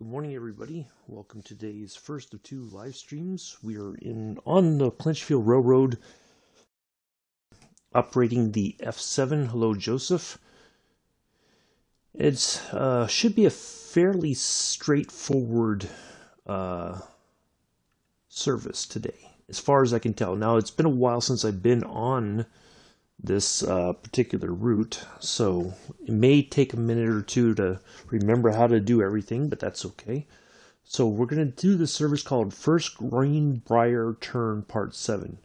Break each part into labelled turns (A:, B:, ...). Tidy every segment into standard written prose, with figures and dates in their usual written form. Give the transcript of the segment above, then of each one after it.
A: Good morning, everybody. Welcome to today's first of two live streams. We are on the Clinchfield Railroad, operating the F7. Hello, Joseph. It should be a fairly straightforward service today, as far as I can tell. Now, it's been a while since I've been on this particular route, so it may take a minute or two to remember how to do everything, but that's okay. So we're going to do the service called First Greenbrier Turn Part 7,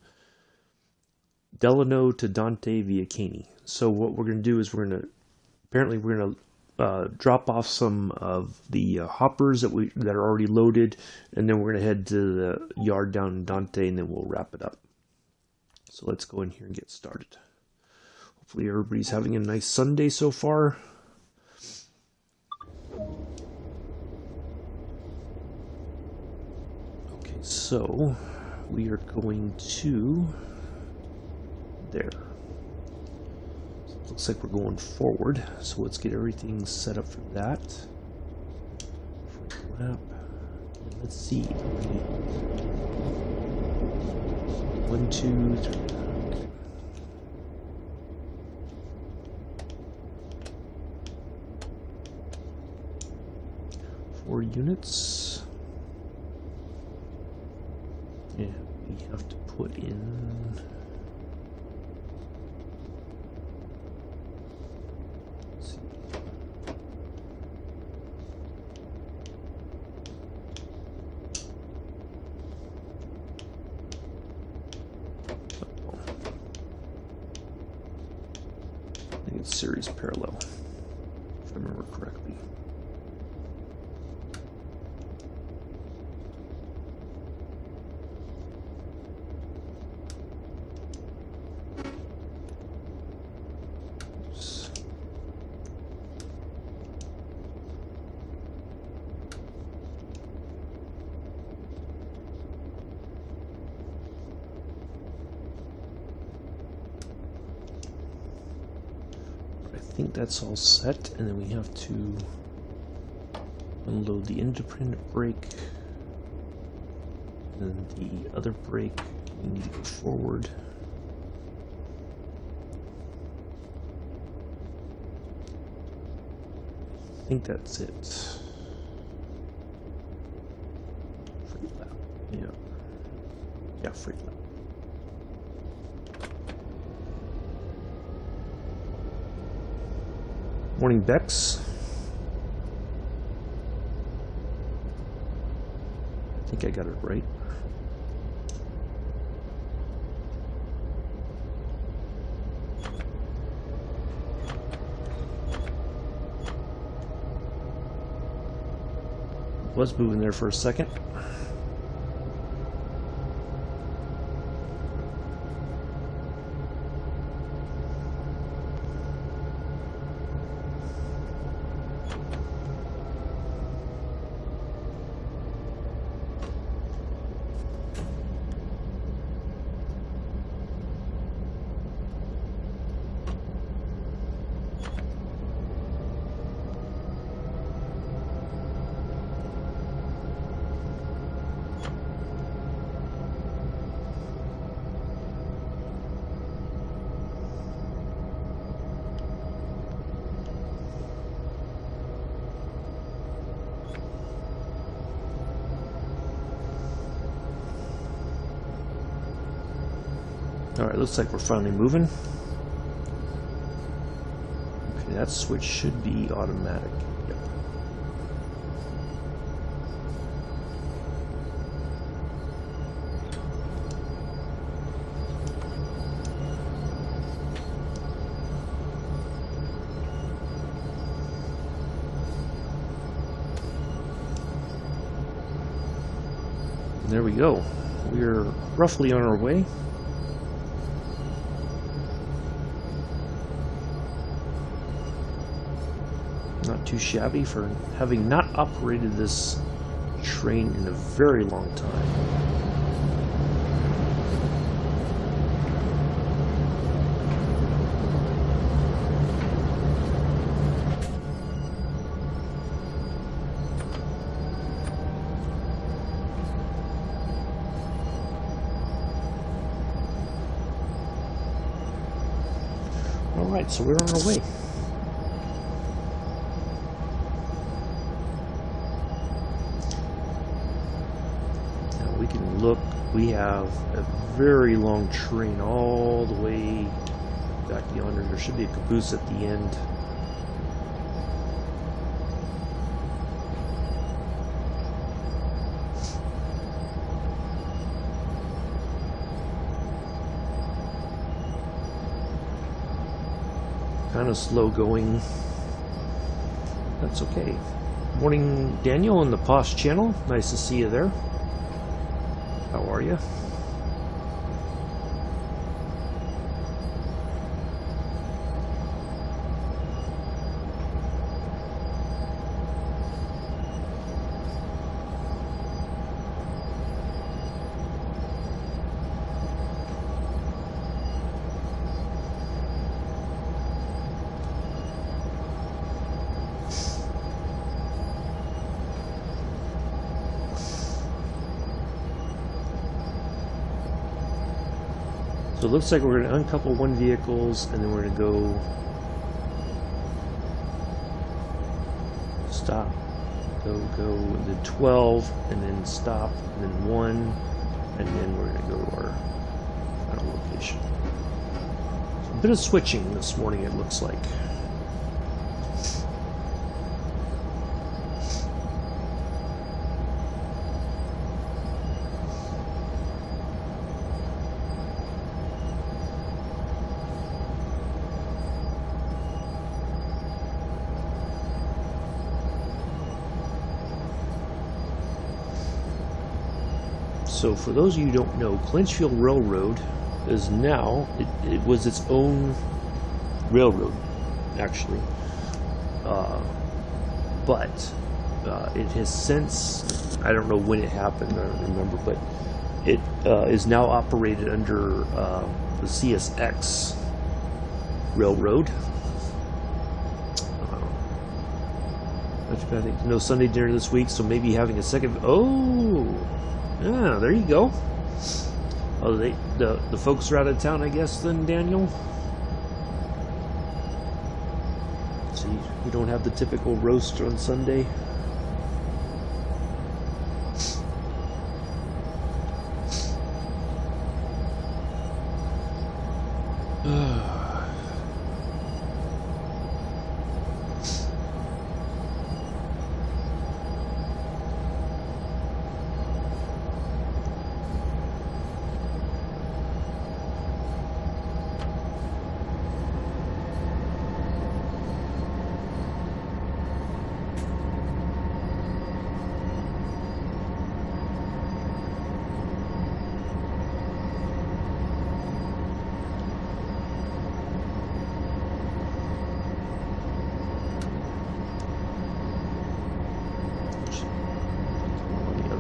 A: Delano to Dante via Caney. So what we're going to do is we're going to drop off some of the hoppers that are already loaded, and then we're going to head to the yard down in Dante, and then we'll wrap it up. So let's go in here and get started. Hopefully everybody's having a nice Sunday so far. Okay, so we are going to there. So it looks like we're going forward, so let's get everything set up for that. Front lap. And let's see. 1, 2, 3. 4 units. Yeah, we have to put in. Let's see. I think it's series parallel, if I remember correctly. I think that's all set, and then we have to unload the independent brake, and then the other brake we need to go forward. I think that's it. Freight lap. Yeah, freight lap. Morning, Bex. I think I got it right. Was moving there for a second. Alright, looks like we're finally moving. Okay, that switch should be automatic. Yep. And there we go. We're roughly on our way. Not too shabby for having not operated this train in a very long time. Alright, so we're on our way. Now we can look, we have a very long train all the way back yonder. There should be a caboose at the end. Kind of slow going. That's okay. Morning, Daniel, on the Posh channel. Nice to see you there. How are you? So it looks like we're going to uncouple one vehicles, and then we're going to go stop, go, and then 12, and then stop, and then 1, and then we're going to go to our final location. So a bit of switching this morning, it looks like. So for those of you who don't know, Clinchfield Railroad is now, it was its own railroad, actually. But it has since, I don't know when it happened, I don't remember, but it is now operated under the CSX Railroad. I think no Sunday dinner this week, so maybe having a second. Oh! Yeah, there you go. Oh, the folks are out of town, I guess, then, Daniel? So you don't have the typical roast on Sunday?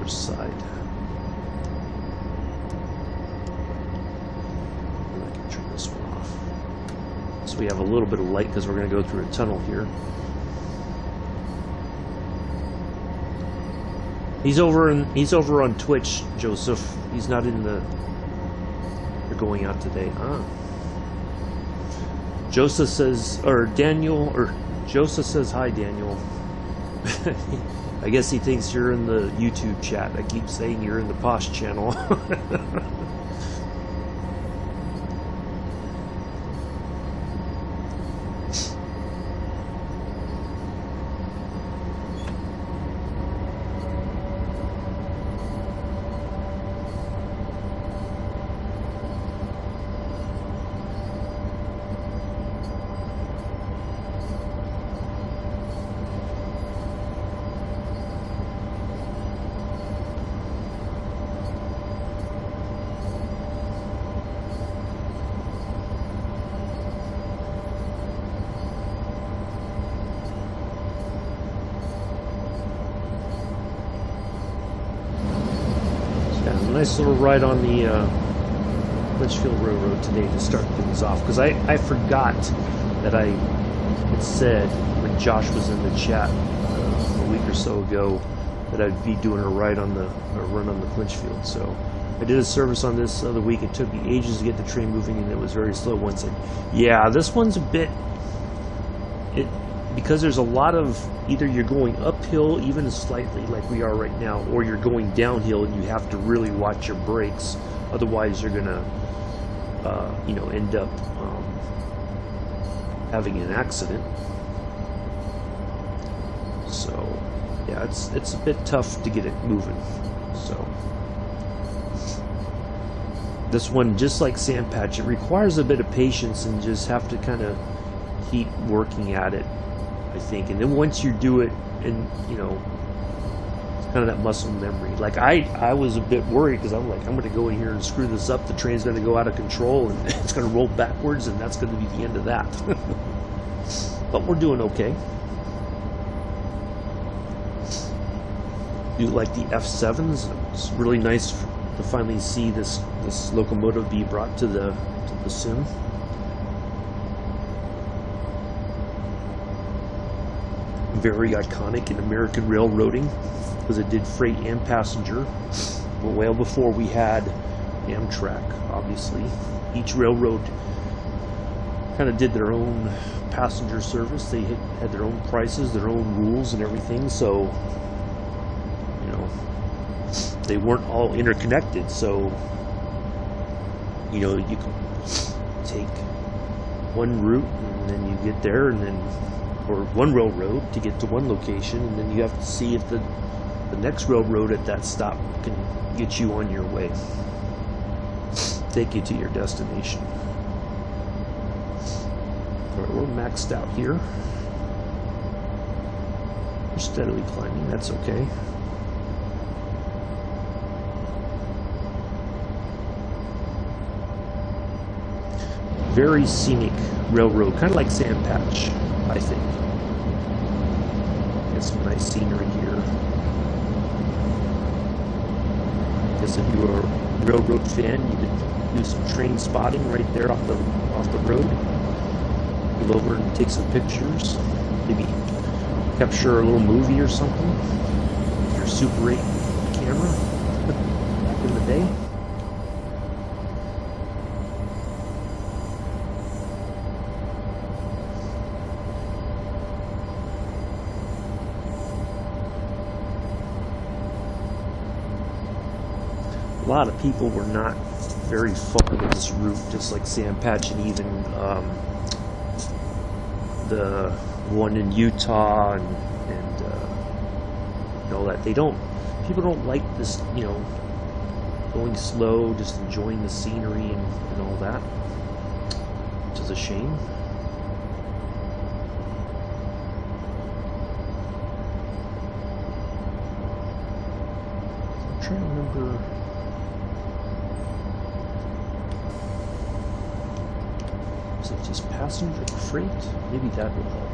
A: Side. I can turn this one off. So we have a little bit of light because we're going to go through a tunnel here. He's over on Twitch, Joseph. He's not in the. They're going out today. Joseph says, or Daniel, or Joseph says hi, Daniel. I guess he thinks you're in the YouTube chat. I keep saying you're in the Posh channel. Nice little ride on the Clinchfield Railroad today to start things off, because I forgot that I had said when Josh was in the chat a week or so ago that I'd be doing a ride on the run on the Clinchfield. So I did a service on this the other week. It took me ages to get the train moving, and it was very slow once. And yeah, this one's a bit... because there's a lot of... either you're going uphill, even slightly, like we are right now, or you're going downhill, and you have to really watch your brakes. Otherwise, you're going to, end up having an accident. So, yeah, it's a bit tough to get it moving. So... this one, just like sand patch, it requires a bit of patience and just have to kind of keep working at it, I think. And then once you do it, and it's kind of that muscle memory. Like I was a bit worried because I'm like, I'm going to go in here and screw this up. The train's going to go out of control and it's going to roll backwards, and that's going to be the end of that. But we're doing okay. Do like the F7s. It's really nice to finally see this locomotive be brought to the sim. Very iconic in American railroading because it did freight and passenger. Well before we had Amtrak, obviously. Each railroad kind of did their own passenger service. They had their own prices, their own rules and everything, so they weren't all interconnected, so you can take one route and then you get there, and then, or one railroad to get to one location, and then you have to see if the next railroad at that stop can get you on your way, take you to your destination. Alright, we're maxed out here. We're steadily climbing, that's okay. Very scenic railroad, kind of like sand patch, I think. Get some nice scenery here. I guess if you were a railroad fan, you could do some train spotting right there off the road. Go over and take some pictures. Maybe capture a little movie or something. Your Super 8 camera back in the day. A lot of people were not very fond of this route, just like sand patch, and even the one in Utah and all that. People don't like this, going slow, just enjoying the scenery and all that, which is a shame. I'm trying to remember. Is it just passenger freight? Maybe that will help.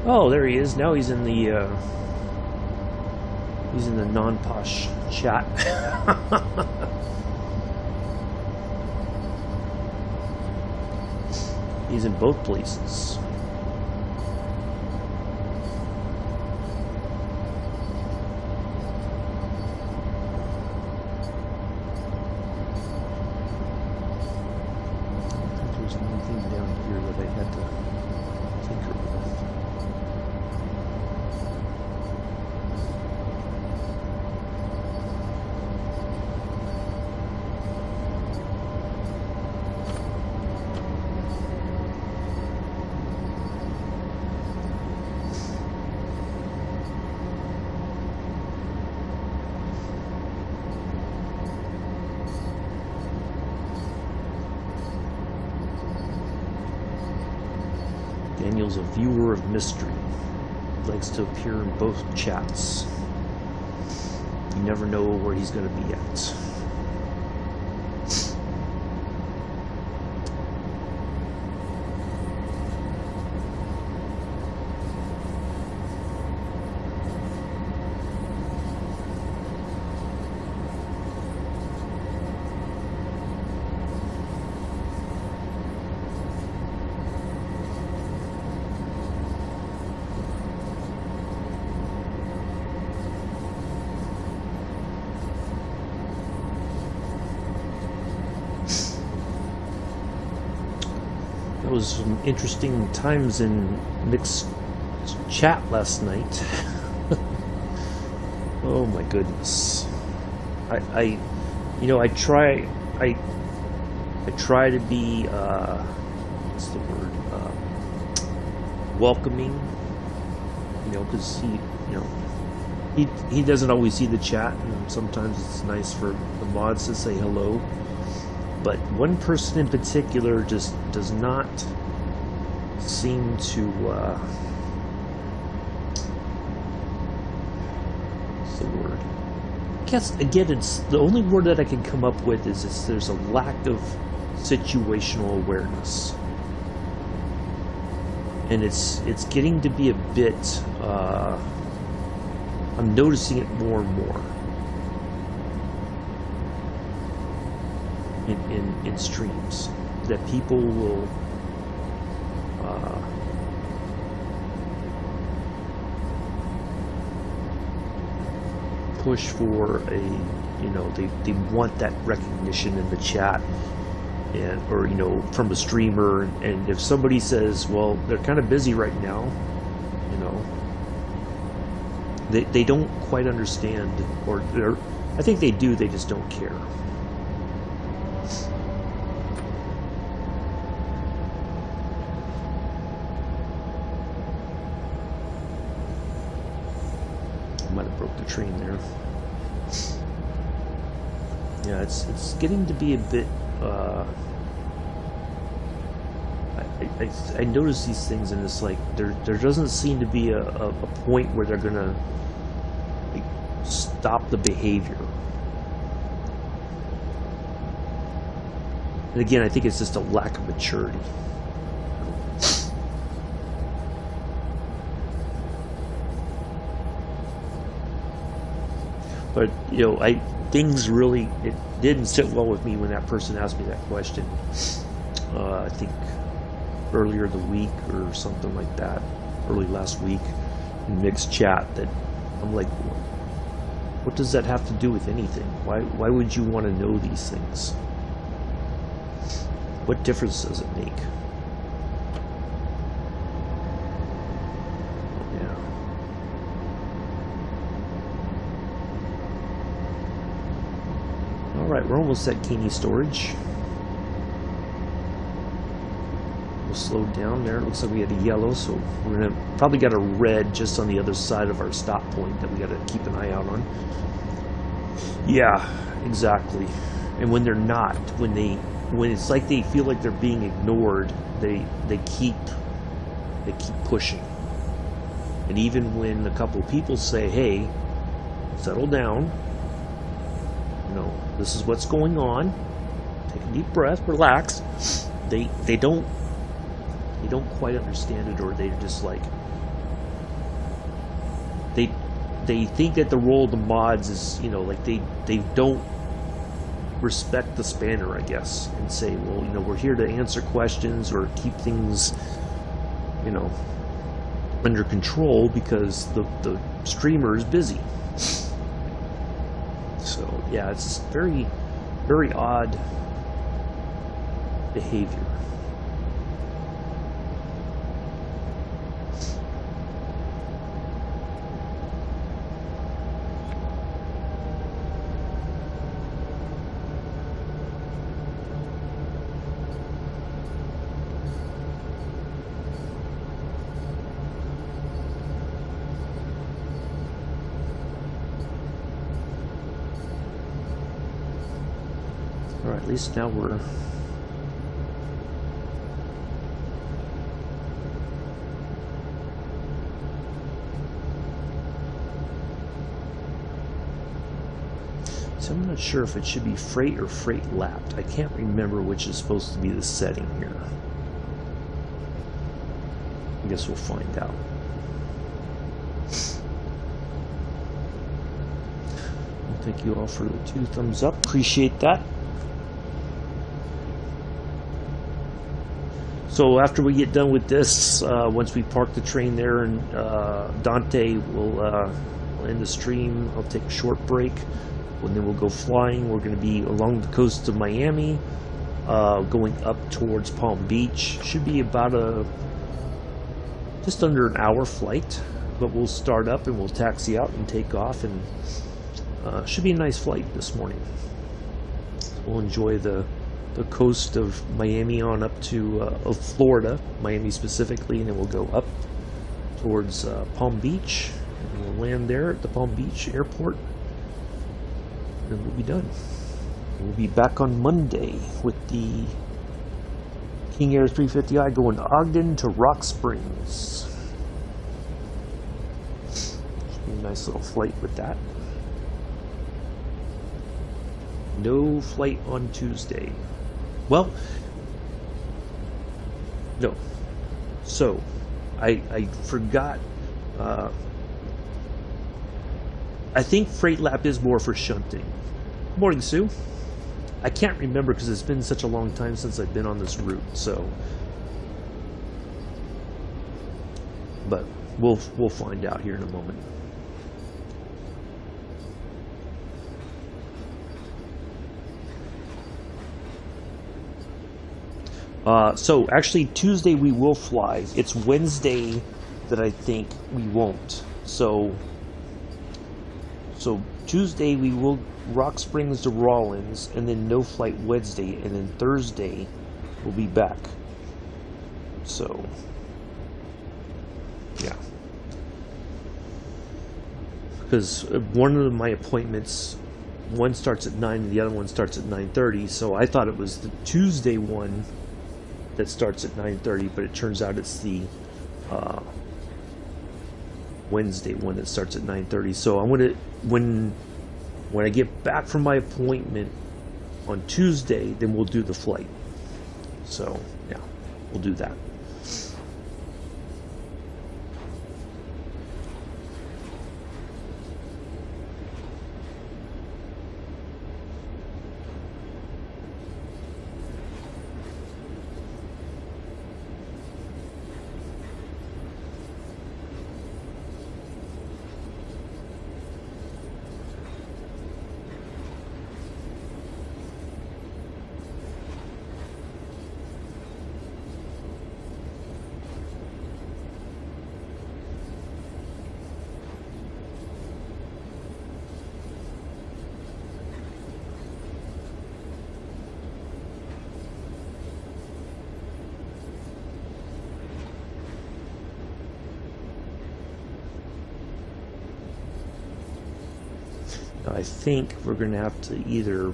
A: Oh, there he is. Now he's in the non-posh chat. He's in both places. Daniel's a viewer of mystery. He likes to appear in both chats. You never know where he's going to be at. There was some interesting times in Nick's chat last night. Oh my goodness. I try to be what's the word? Welcoming. Because he doesn't always see the chat, and sometimes it's nice for the mods to say hello. But one person in particular just does not seem to what's the word? I guess again, it's the only word that I can come up with is there's a lack of situational awareness, and it's getting to be a bit. I'm noticing it more and more in streams, that people will push for they want that recognition in the chat, and or from a streamer, and if somebody says, well, they're kind of busy right now, they don't quite understand, or I think they do, they just don't care. I might have broke the train there. Yeah, it's getting to be a bit I notice these things, and it's like there doesn't seem to be a point where they're gonna stop the behavior. And again, I think it's just a lack of maturity. But things really, it didn't sit well with me when that person asked me that question. I think earlier the week or something like that, early last week in Mixed Chat, that I'm like, what does that have to do with anything? Why would you want to know these things? What difference does it make? Yeah. All right, we're almost at Caney Storage. Slowed down there. It looks like we had a yellow, so we're gonna probably got a red just on the other side of our stop point that we got to keep an eye out on. Yeah, exactly. And when they're not, when it's like they feel like they're being ignored, they keep pushing. And even when a couple of people say, "Hey, settle down. This is what's going on. Take a deep breath, relax." They don't quite understand it, or they're just like they think that the role of the mods is like they don't respect the spanner, I guess, and say, well, we're here to answer questions or keep things under control because the streamer is busy. So yeah, it's very, very odd behavior. Alright, at least now we're so I'm not sure if it should be freight or freight lapped. I can't remember which is supposed to be the setting here. I guess we'll find out. Thank you all for the 2 thumbs up. Appreciate that. So after we get done with this, once we park the train there, and Dante will end the stream, I'll take a short break, and then we'll go flying. We're going to be along the coast of Miami, going up towards Palm Beach. Should be about just under an hour flight, but we'll start up and we'll taxi out and take off, and should be a nice flight this morning. We'll enjoy the coast of Miami on up to of Florida, Miami specifically, and then we'll go up towards Palm Beach, and we'll land there at the Palm Beach airport, and we'll be done. We'll be back on Monday with the King Air 350i going Ogden to Rock Springs. Should be a nice little flight with that. No flight on Tuesday. Well, no. So, I forgot. I think Freight Lap is more for shunting. Morning, Sue. I can't remember because it's been such a long time since I've been on this route. So, but we'll find out here in a moment. So actually Tuesday we will fly. It's Wednesday that I think we won't. So Tuesday we will Rock Springs to Rawlins, and then no flight Wednesday, and then Thursday we'll be back. So yeah, because one of my appointments, one starts at 9 and the other one starts at 9:30. So I thought it was the Tuesday one that starts at 9:30, but it turns out it's the Wednesday one that starts at 9:30. So I'm gonna, when I get back from my appointment on Tuesday, then we'll do the flight. So yeah, we'll do that. I think we're going to have to either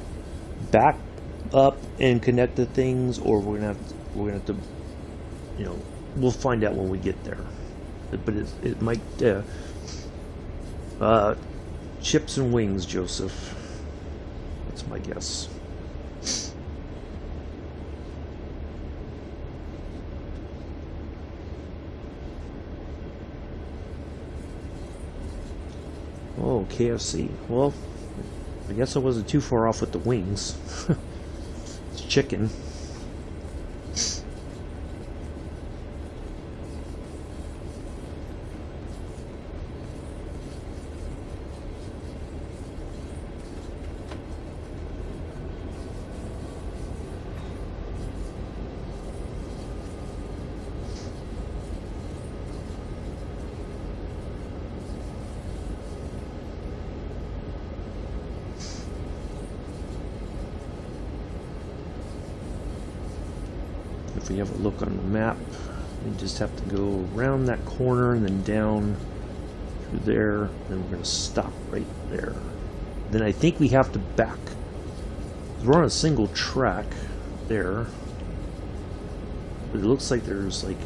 A: back up and connect the things, or we're going to have to, you know, we'll find out when we get there. But it might chips and wings, Joseph. That's my guess. Oh, KFC. Well, I guess I wasn't too far off with the wings. It's chicken. If we have a look on the map, we just have to go around that corner and then down through there, and we're going to stop right there. Then I think we have to back. We're on a single track there, but it looks like there's like,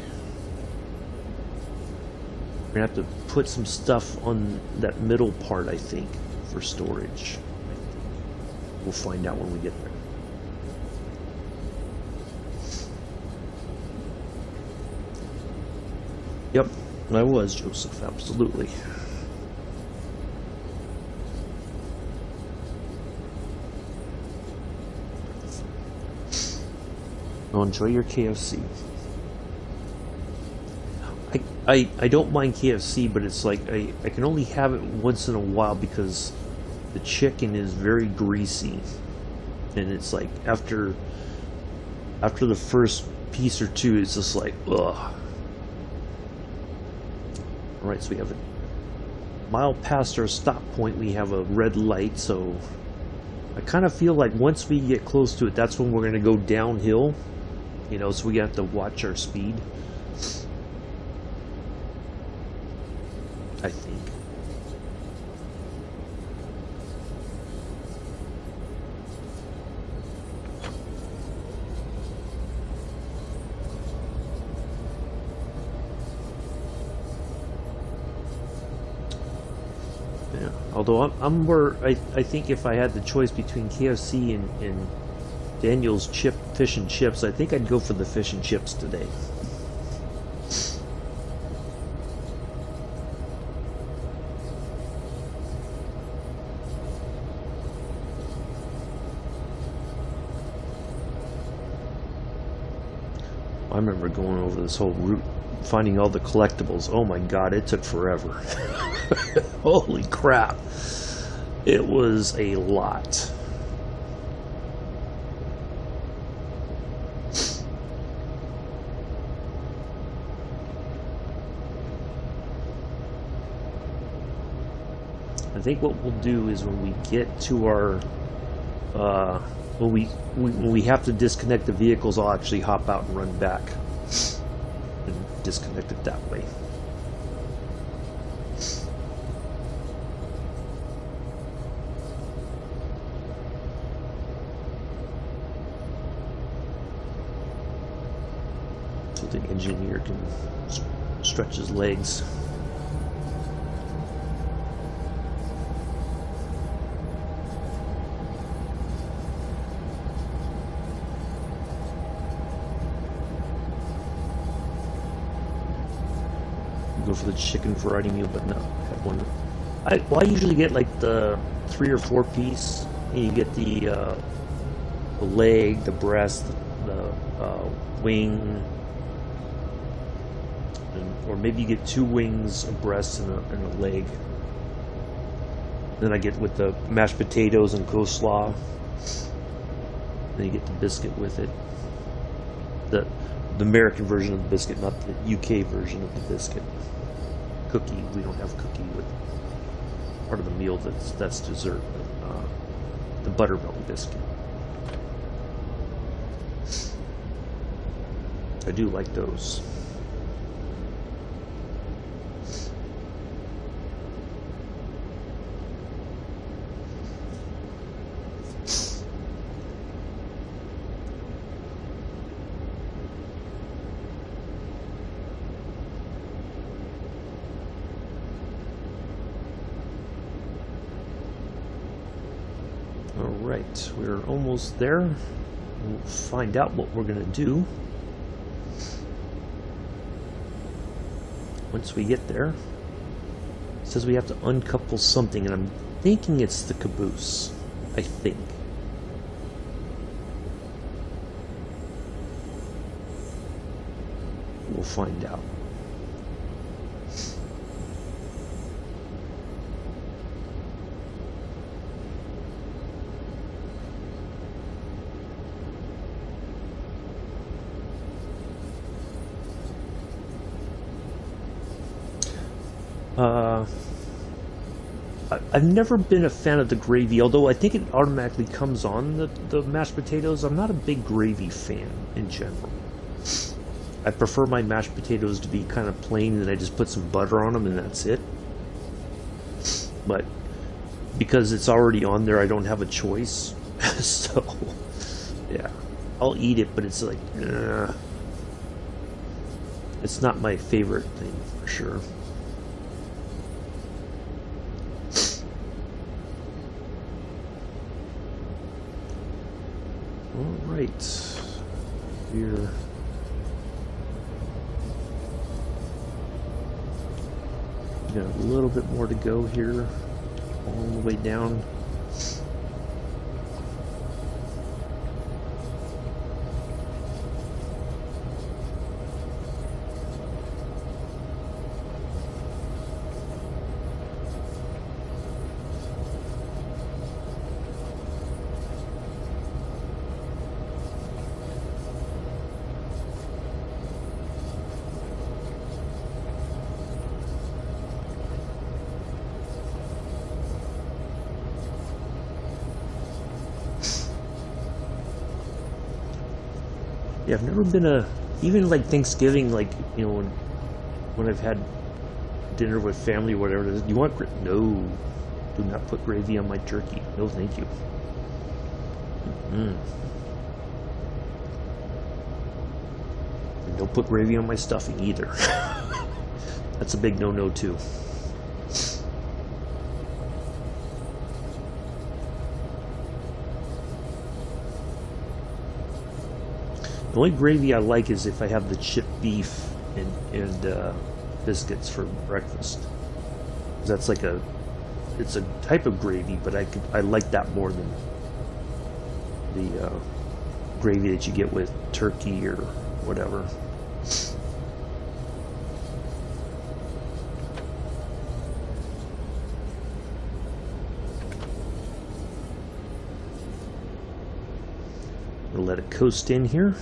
A: we're going to have to put some stuff on that middle part, I think, for storage. We'll find out when we get there. Yep, I was, Joseph, absolutely. Well, enjoy your KFC. I don't mind KFC, but it's like I can only have it once in a while because the chicken is very greasy. And it's like after After the first piece or two, it's just like, ugh. Alright, so we have a mile past our stop point, we have a red light, so I kind of feel like once we get close to it, that's when we're going to go downhill, you know, so we have to watch our speed, I think. Yeah. Although I'm more, I think if I had the choice between KFC and Daniel's fish and chips, I think I'd go for the fish and chips today. I remember going over this whole route, finding all the collectibles. Oh my god, it took forever. Holy crap. It was a lot. I think what we'll do is when we get to our when we have to disconnect the vehicles, I'll actually hop out and run back and disconnect it that way. So the engineer can stretch his legs. Go for the chicken variety meal, but no, I have one. I usually get like the 3 or 4 piece. And you get the leg, the breast, the wing, or maybe you get 2 wings, a breast, and a leg. Then I get with the mashed potatoes and coleslaw. Then you get the biscuit with it. The American version of the biscuit, not the UK version of the biscuit. Cookie, we don't have cookie with part of the meal that's dessert, but the buttermilk biscuit. I do like those. Alright, we're almost there. We'll find out what we're going to do once we get there. It says we have to uncouple something, and I'm thinking it's the caboose. I think. We'll find out. I've never been a fan of the gravy, although I think it automatically comes on the mashed potatoes. I'm not a big gravy fan in general. I prefer my mashed potatoes to be kind of plain, and I just put some butter on them and that's it. But because it's already on there, I don't have a choice. So, yeah. I'll eat it, but it's like, it's not my favorite thing, for sure. Alright, we're got a little bit more to go here, all the way down. Yeah, I've never been even like Thanksgiving, like, you know, when I've had dinner with family or whatever it is, you want no, do not put gravy on my turkey. No, thank you. And don't put gravy on my stuffing either. That's a big no-no too. The only gravy I like is if I have the chipped beef and biscuits for breakfast. That's like it's a type of gravy, but I like that more than the gravy that you get with turkey or whatever. We'll let it coast in here.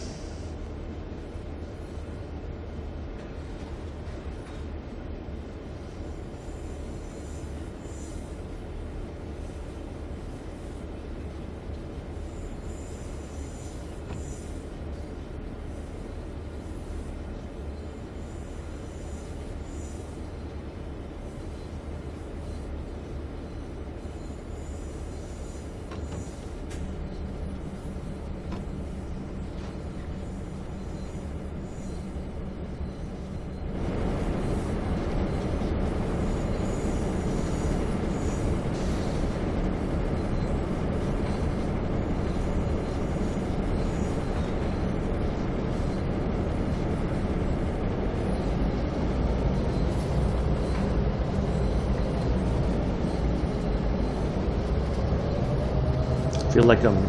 A: I feel like I'm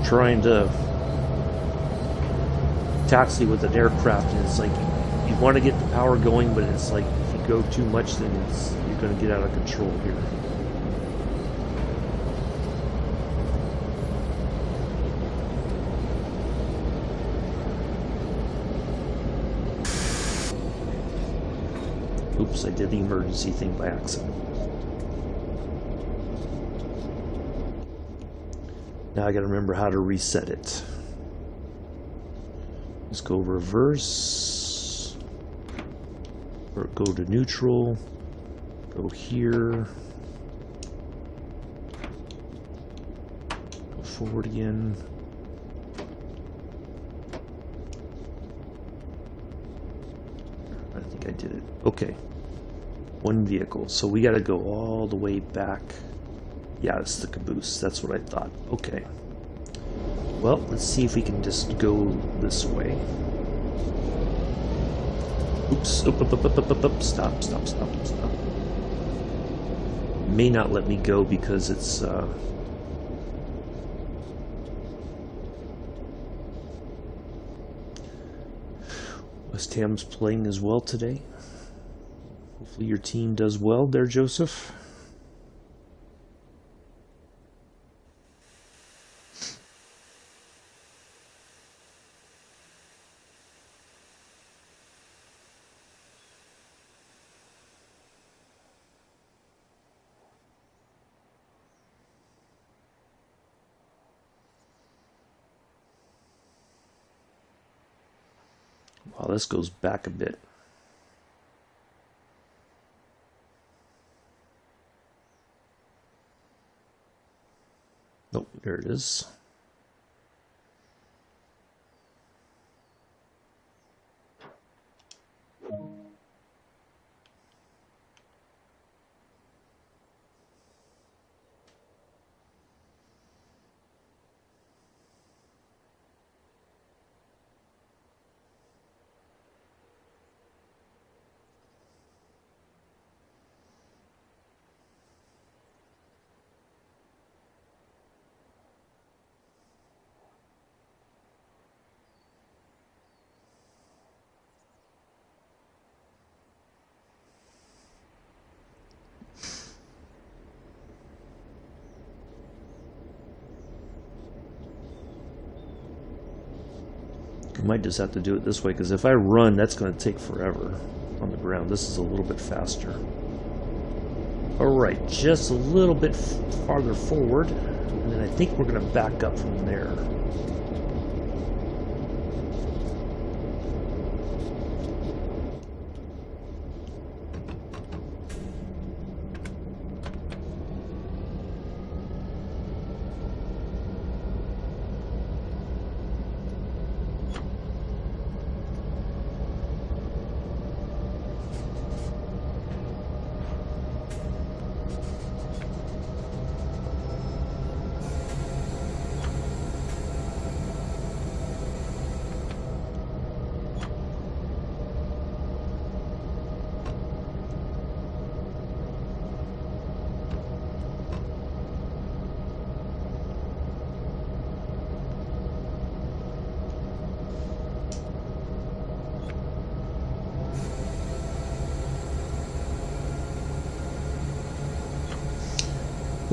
A: trying to taxi with an aircraft, and it's like you want to get the power going, but it's like if you go too much, then you're going to get out of control here. Oops, I did the emergency thing by accident. Now I gotta remember how to reset it. Let's go reverse, or go to neutral, go here, go forward again. I think I did it. Okay, one vehicle, so we gotta go all the way back. Yeah, it's the caboose. That's what I thought. Okay. Well, let's see if we can just go this way. Oops. Up. Stop. May not let me go because it's West Ham's playing as well today. Hopefully your team does well there, Joseph. Wow, this goes back a bit. Nope, there it is. I might just have to do it this way, because if I run, that's going to take forever on the ground. This is a little bit faster. Alright, just a little bit farther forward, and then I think we're going to back up from there.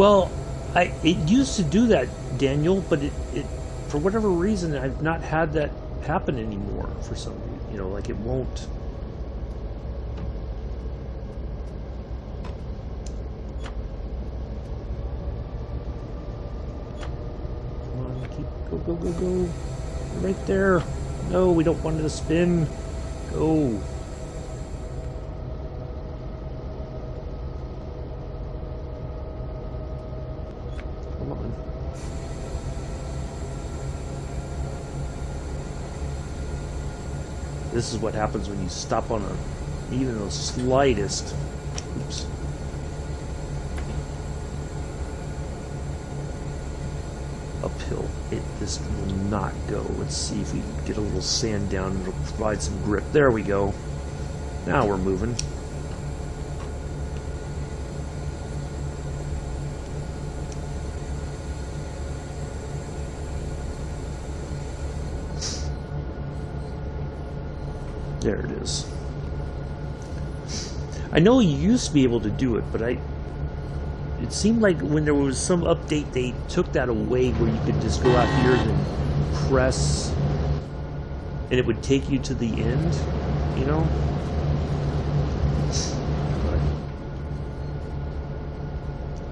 A: Well, it used to do that, Daniel, but it for whatever reason I've not had that happen anymore. For some reason, you know, like it won't. Come on, keep go. Right there. No, we don't want it to spin. Go. Come on. This is what happens when you stop on even the slightest. Oops. Uphill. This will not go. Let's see if we can get a little sand down. It'll provide some grip. There we go. Now we're moving. There it is. I know you used to be able to do it, but it seemed like when there was some update, they took that away where you could just go out here and then press, and it would take you to the end, you know? But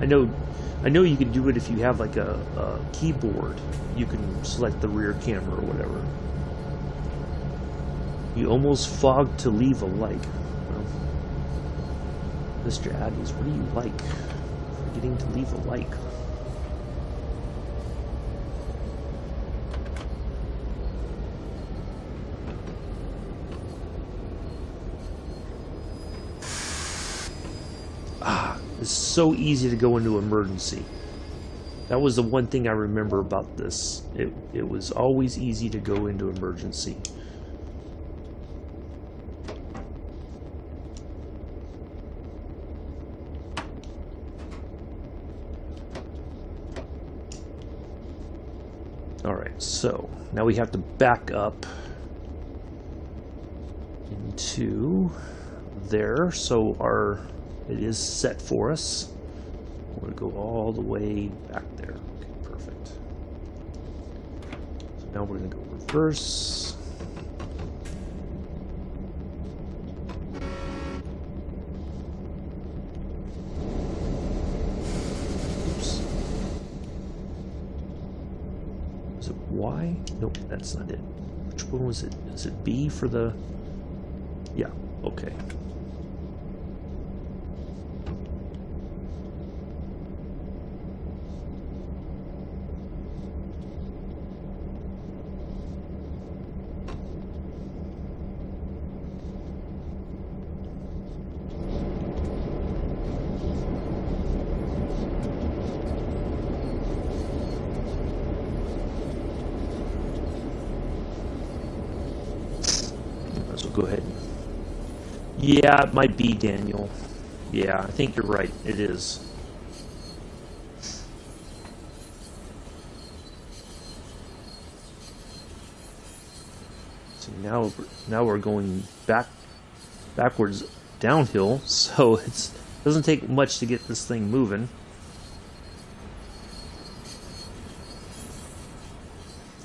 A: I know you can do it if you have like a keyboard. You can select the rear camera or whatever. You almost fogged to leave a like. Well, Mr. Addies, what do you like? Forgetting to leave a like. It's so easy to go into emergency. That was the one thing I remember about this. It was always easy to go into emergency. Alright, so now we have to back up into there, so it is set for us. We're going to go all the way back there. Okay, perfect. So now we're going to go reverse. Y? Nope, that's not it. Which one was it? Is it B for the... Yeah, okay. Go ahead. Yeah, it might be, Daniel. Yeah, I think you're right. It is. So now we're going backwards downhill, so it doesn't take much to get this thing moving.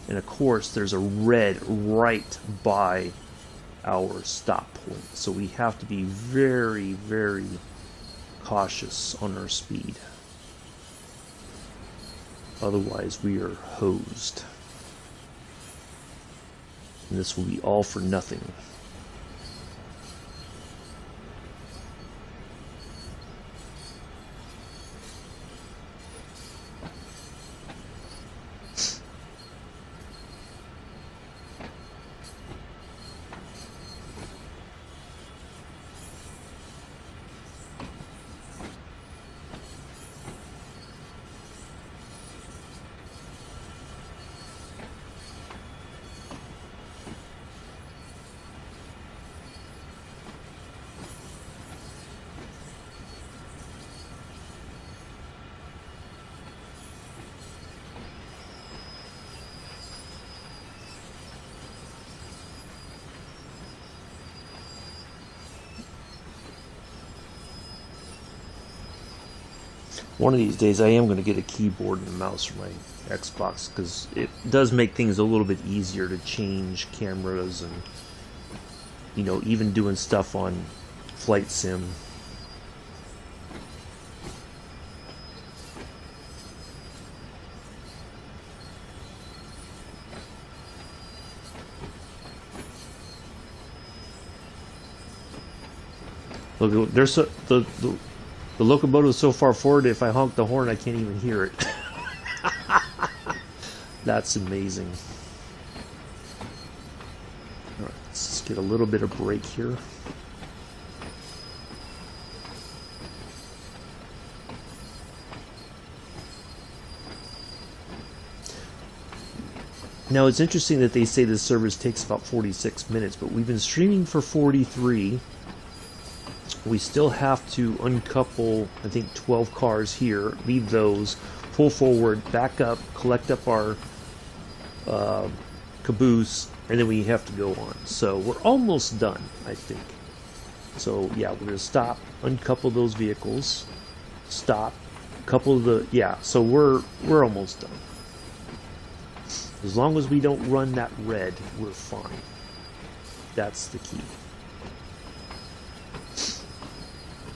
A: And of course, there's a red right by our stop point, so we have to be very, very cautious on our speed. Otherwise, we are hosed. And this will be all for nothing. One of these days I am going to get a keyboard and a mouse for my Xbox, because it does make things a little bit easier to change cameras and, you know, even doing stuff on Flight Sim. Look, there's the locomotive is so far forward, if I honk the horn, I can't even hear it. That's amazing. Alright, let's just get a little bit of break here. Now, it's interesting that they say this service takes about 46 minutes, but we've been streaming for 43. We still have to uncouple, I think, 12 cars here, leave those, pull forward, back up, collect up our caboose, and then we have to go on. So we're almost done, I think. So yeah, we're going to stop, uncouple those vehicles, stop, couple the, yeah, so we're almost done. As long as we don't run that red, we're fine. That's the key.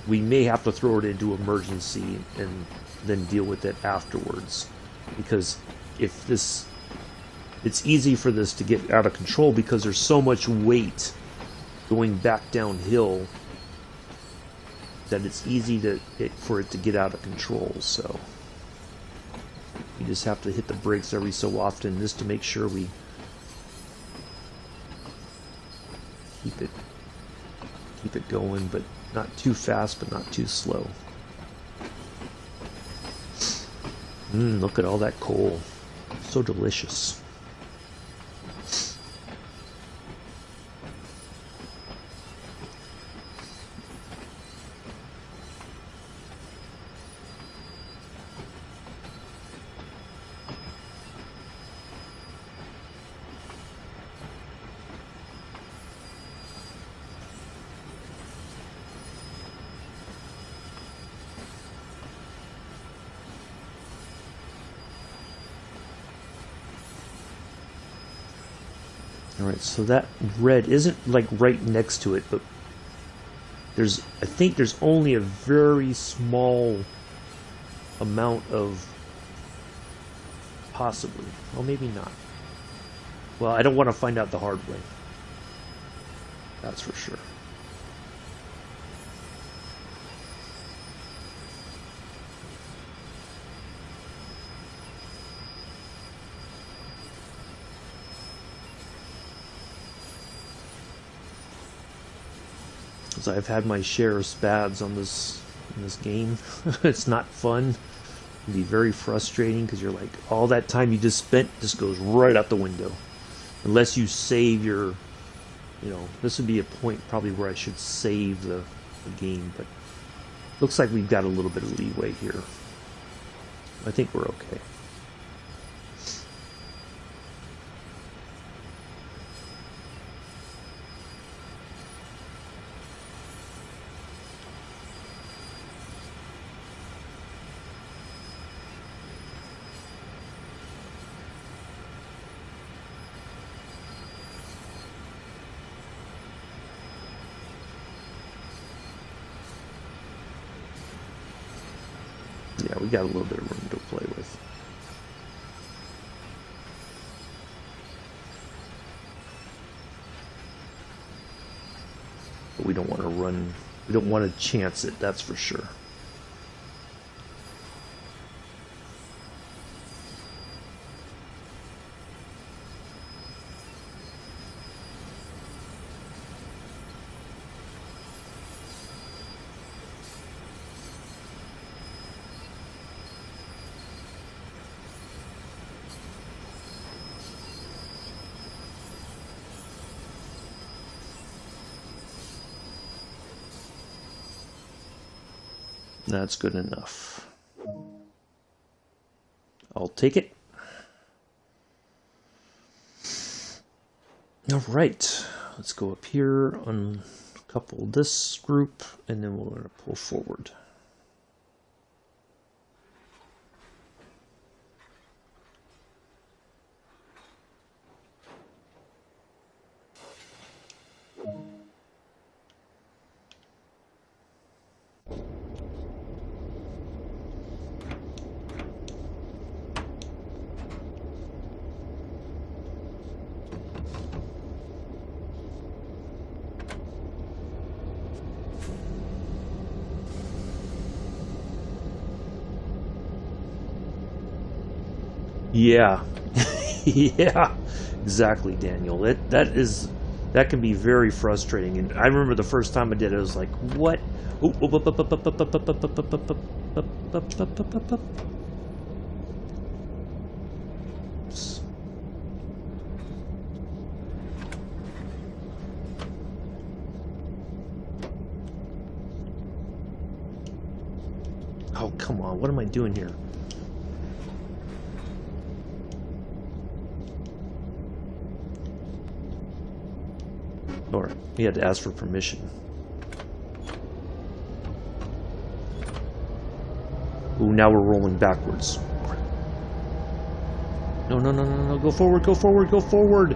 A: We may have to throw it into emergency and then deal with it afterwards, because if this, it's easy for this to get out of control because there's so much weight going back downhill that it's easy for it to get out of control. So you just have to hit the brakes every so often just to make sure we keep it going, but not too fast, but not too slow. Look at all that coal. So delicious. Alright, so that red isn't like right next to it, but I think there's only a very small amount of, possibly, well, maybe not. Well, I don't want to find out the hard way. That's for sure. So I've had my share of spads on this game. It's not fun. It can be very frustrating because you're like, all that time you just spent just goes right out the window. Unless you save your, you know, this would be a point probably where I should save the game, but looks like we've got a little bit of leeway here. I think we're okay. Yeah, we got a little bit of room to play with. But we don't want to run, we don't want to chance it, that's for sure. That's good enough. I'll take it. All right, let's go up here, uncouple this group, and then we're going to pull forward. Yeah. Yeah. Exactly, Daniel. That can be very frustrating. And I remember the first time I did it, I was like, what? Oh, oh, up, up, up, up, up, up, up, up, up, up, up, up, up, up, up, up. Oh, come on. What am I doing here? Or he had to ask for permission. Ooh, now we're rolling backwards. No, no, no, no, no. Go forward, go forward, go forward.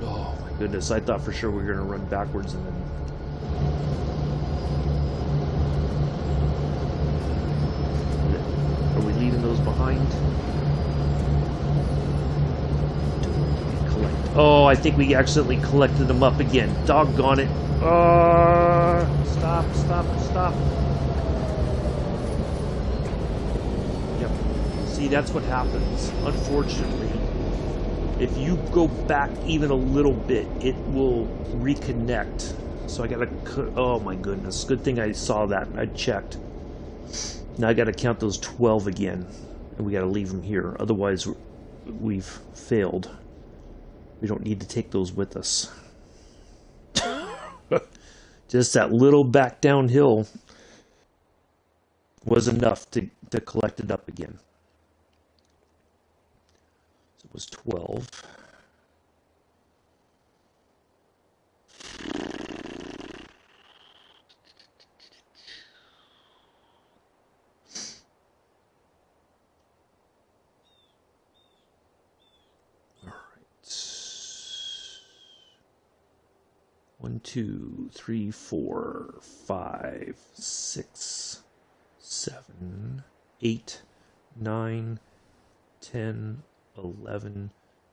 A: Oh, my goodness. I thought for sure we were going to run backwards and then... Are we leaving those behind? Oh, I think we accidentally collected them up again. Doggone it. Stop, stop, stop. Yep. See, that's what happens. Unfortunately, if you go back even a little bit, it will reconnect. So I gotta... Oh my goodness. Good thing I saw that. I checked. Now I gotta count those 12 again. And we gotta leave them here. Otherwise, we've failed. We don't need to take those with us. Just that little back downhill was enough to collect it up again. So it was 12. One, 2, 3, 4, 5, 6, 7, 8, 9, 10, 11,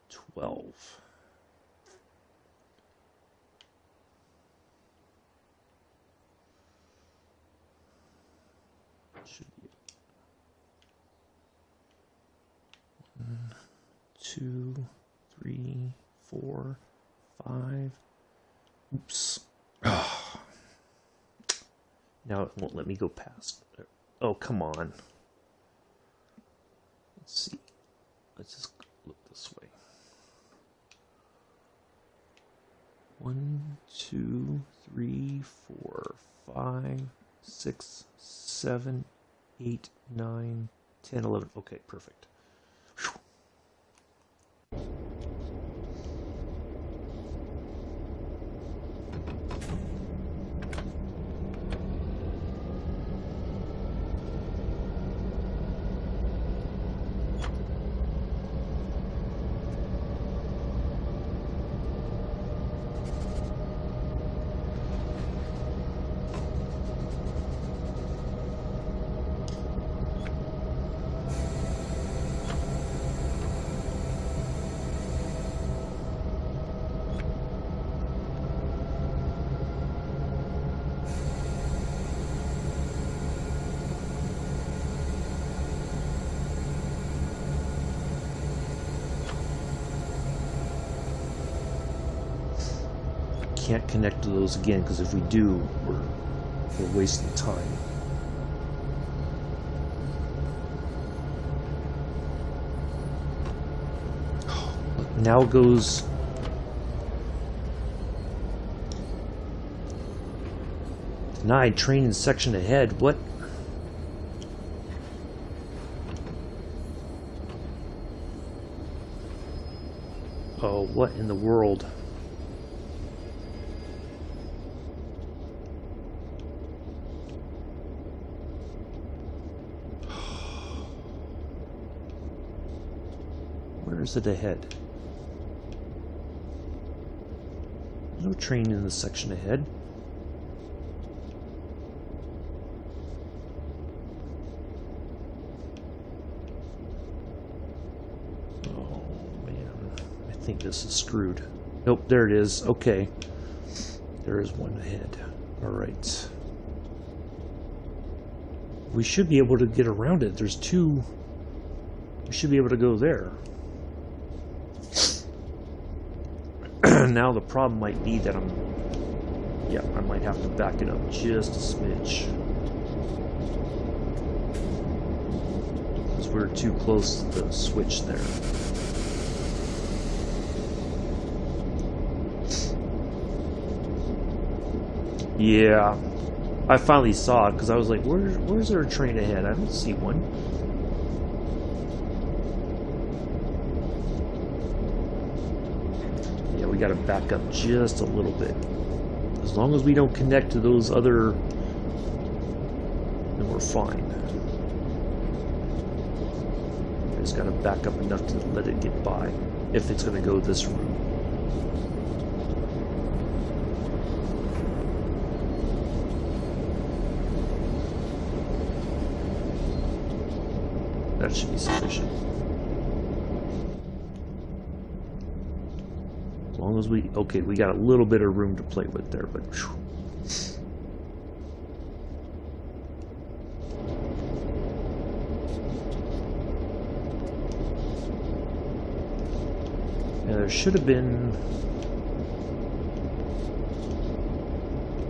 A: 12. Should be 1, 2, 3, 4, 5. Oops. Oh. Now it won't let me go past. Oh, come on. Let's see. Let's just look this way. 1, 2, 3, 4, 5, 6, 7, 8, 9, 10, 11. Okay, perfect. Whew. Can't connect to those again because if we do, we're wasting time. Now goes denied train in section ahead. What? Oh, what in the world? Where is it ahead? No train in the section ahead. Oh man, I think this is screwed. Nope, there it is. Okay. There is one ahead. Alright. We should be able to get around it. There's two. We should be able to go there. Now the problem might be that I might have to back it up just a smidge. Because we're too close to the switch there. Yeah, I finally saw it because I was like, where's there a train ahead? I don't see one. Yeah, we got to back up just a little bit. As long as we don't connect to those other, then we're fine. I just got to back up enough to let it get by if it's going to go this route. That should be sufficient. As long as we... Okay, we got a little bit of room to play with there, but... Whew. Yeah, there should have been...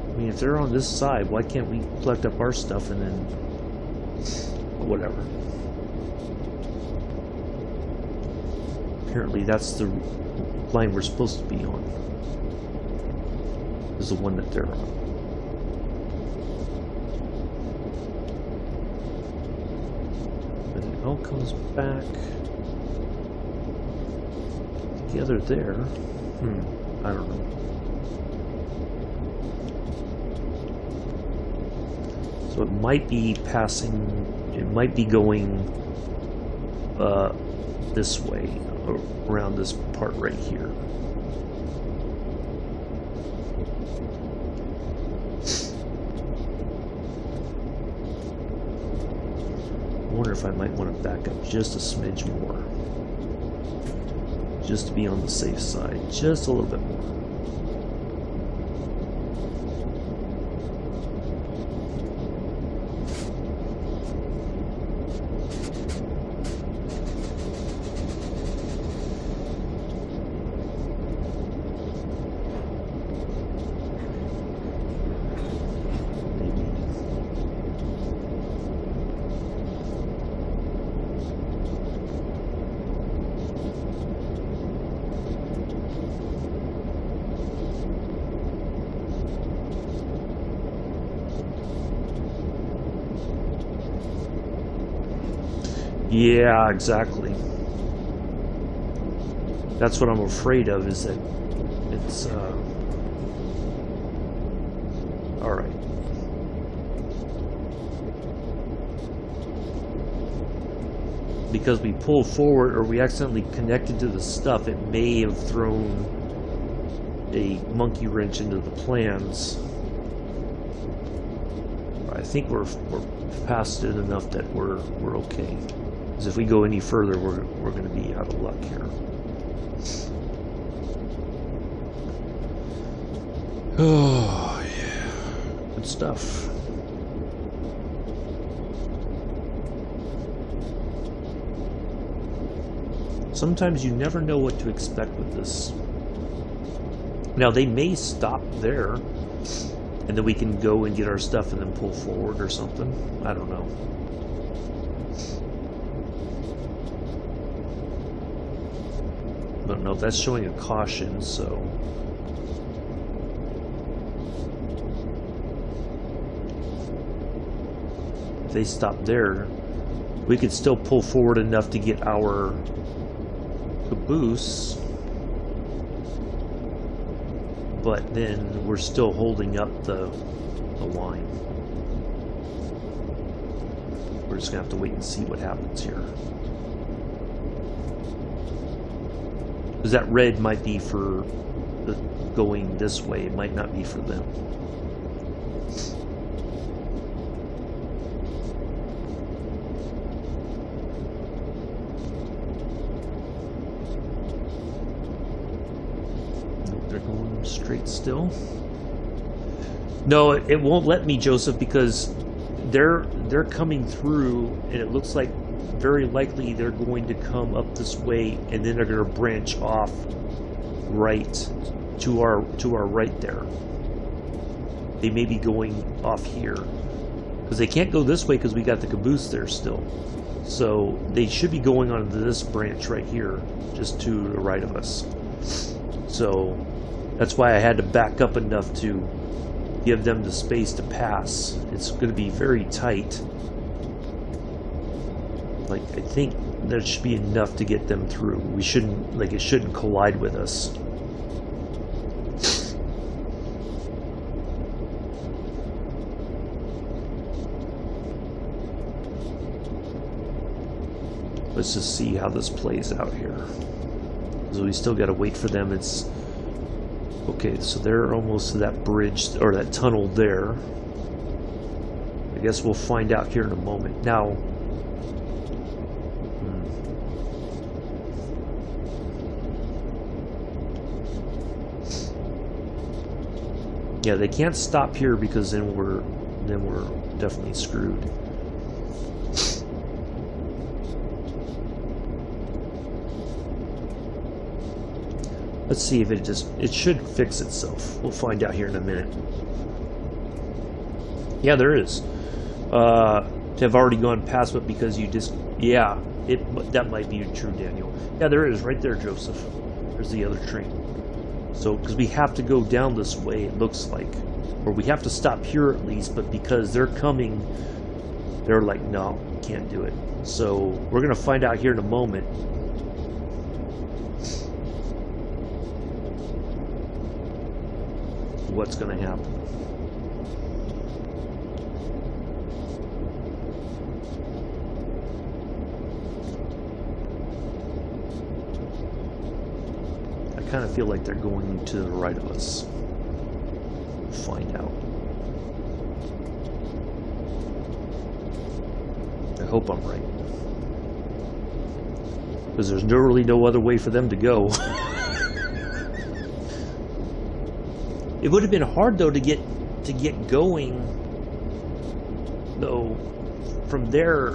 A: I mean, if they're on this side, why can't we collect up our stuff and then... Whatever. Apparently that's the line we're supposed to be on. Is the one that they're on. And it all comes back together there. I don't know. So it might be passing, it might be going this way, around this part right here. I wonder if I might want to back up just a smidge more. Just to be on the safe side. Just a little bit more. Yeah, exactly. That's what I'm afraid of, is that it's, alright. Because we pulled forward, or we accidentally connected to the stuff, it may have thrown a monkey wrench into the plans. I think we're past it enough that we're okay. Because if we go any further, we're going to be out of luck here. Oh yeah, good stuff. Sometimes you never know what to expect with this. Now they may stop there, and then we can go and get our stuff and then pull forward or something. I don't know. I don't know if that's showing a caution, so... If they stop there, we could still pull forward enough to get our caboose, but then we're still holding up the line. We're just gonna have to wait and see what happens here. Because that red might be for the going this way, it might not be for them. Nope, they're going straight still. No, it won't let me, Joseph, because they're coming through, and it looks like very likely they're going to come up this way, and then they're going to branch off right to our right there. They may be going off here because they can't go this way because we got the caboose there still. So they should be going on this branch right here, just to the right of us. So that's why I had to back up enough to give them the space to pass. It's going to be very tight. Like, I think there should be enough to get them through. We shouldn't, like, it shouldn't collide with us. Let's just see how this plays out here. So we still got to wait for them. It's okay, so they're almost to that bridge or that tunnel there. I guess we'll find out here in a moment. Now, yeah, they can't stop here because then we're definitely screwed. Let's see if it should fix itself. We'll find out here in a minute. Yeah, there is. Have already gone past, but because you just, yeah, that might be true, Daniel. Yeah, there is, right there, Joseph. There's the other train. So, because we have to go down this way, it looks like. Or we have to stop here at least, but because they're coming, they're like, no, can't do it. So, we're going to find out here in a moment. What's going to happen. I kind of feel like they're going to the right of us. We'll find out. I hope I'm right. Because there's really no other way for them to go. It would have been hard though to get going. Though from there,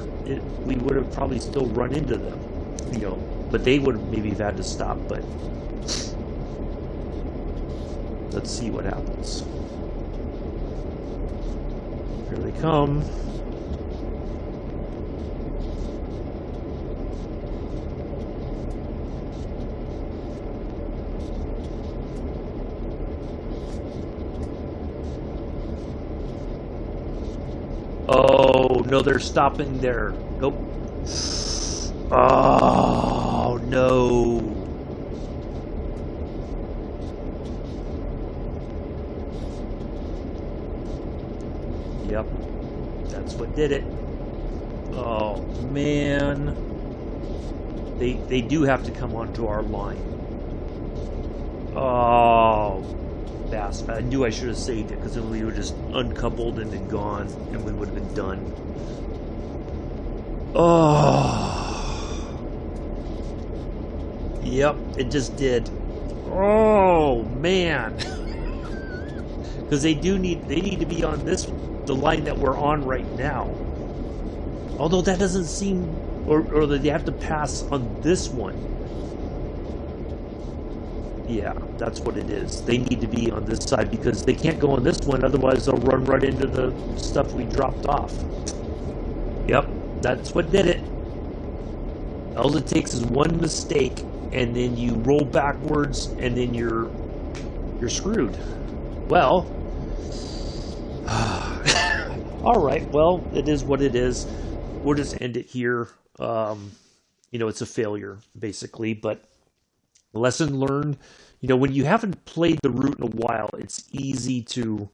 A: we would have probably still run into them, you know. But they would have maybe had to stop. But let's see what happens. Here they come. Oh, no, they're stopping there. Nope. Oh, no. Yep. That's what did it. Oh, man. They do have to come onto our line. Oh, bastard. I knew I should have saved it because then we would have just uncoupled and then gone and we would have been done. Oh. Yep, it just did. Oh, man. Because they need to be on the line that we're on right now. Although that doesn't seem, or that they have to pass on this one. Yeah, that's what it is. They need to be on this side because they can't go on this one, otherwise they'll run right into the stuff we dropped off. Yep, that's what did it. All it takes is one mistake, and then you roll backwards, and then you're screwed. Well, all right. Well, it is what it is. We'll just end it here. You know, it's a failure basically, but lesson learned. You know, when you haven't played the route in a while, it's easy to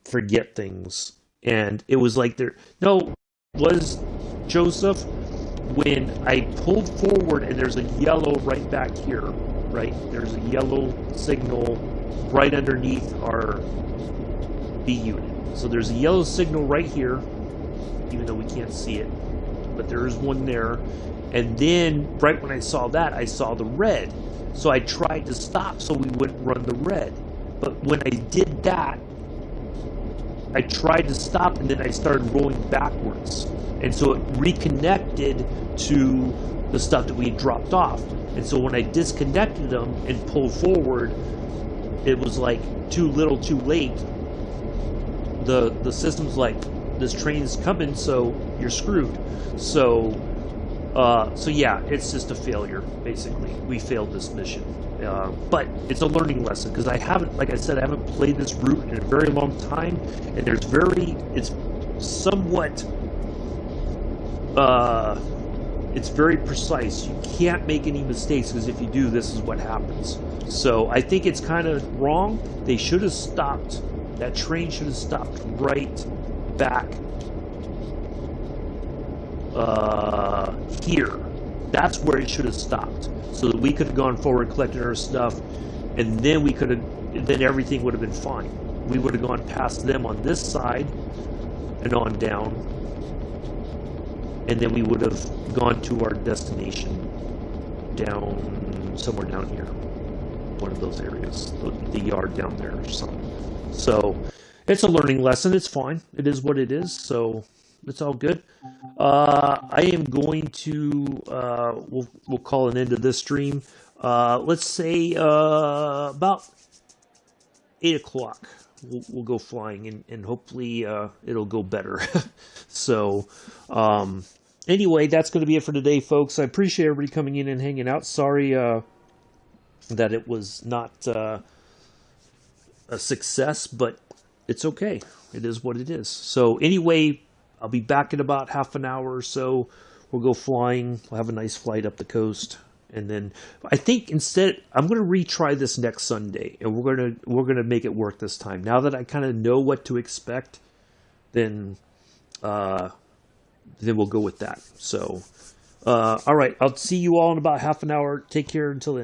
A: forget things. And it was like was Joseph when I pulled forward and there's a yellow right back here, right? There's a yellow signal right underneath our B unit. So there's a yellow signal right here, even though we can't see it, but there is one there. And then right when I saw that, I saw the red. So I tried to stop so we wouldn't run the red. But when I did that, I tried to stop and then I started rolling backwards. And so it reconnected to the stuff that we had dropped off. And so when I disconnected them and pulled forward, it was like too little too late. The system's like, this train's coming, so you're screwed. So yeah, it's just a failure, basically. We failed this mission. But it's a learning lesson, because I haven't, like I said, I haven't played this route in a very long time, and it's somewhat, it's very precise. You can't make any mistakes, because if you do, this is what happens. So I think it's kind of wrong. They should have stopped. That train should have stopped right back here. That's where it should have stopped, so that we could have gone forward, collected our stuff, and then then everything would have been fine. We would have gone past them on this side and on down, and then we would have gone to our destination down somewhere down here, one of those areas, the yard down there or something. So it's a learning lesson. It's fine. It is what it is. So it's all good. I am going to we'll call an end to this stream. Let's say about 8 o'clock. We'll go flying, and hopefully it'll go better. So anyway, that's going to be it for today, folks. I appreciate everybody coming in and hanging out. Sorry that it was not a success, but it's okay. It is what it is. So anyway, I'll be back in about half an hour or so. We'll go flying. We'll have a nice flight up the coast, and then I think instead I'm going to retry this next Sunday, and we're gonna make it work this time. Now that I kind of know what to expect, then we'll go with that. So all right, I'll see you all in about half an hour. Take care until then.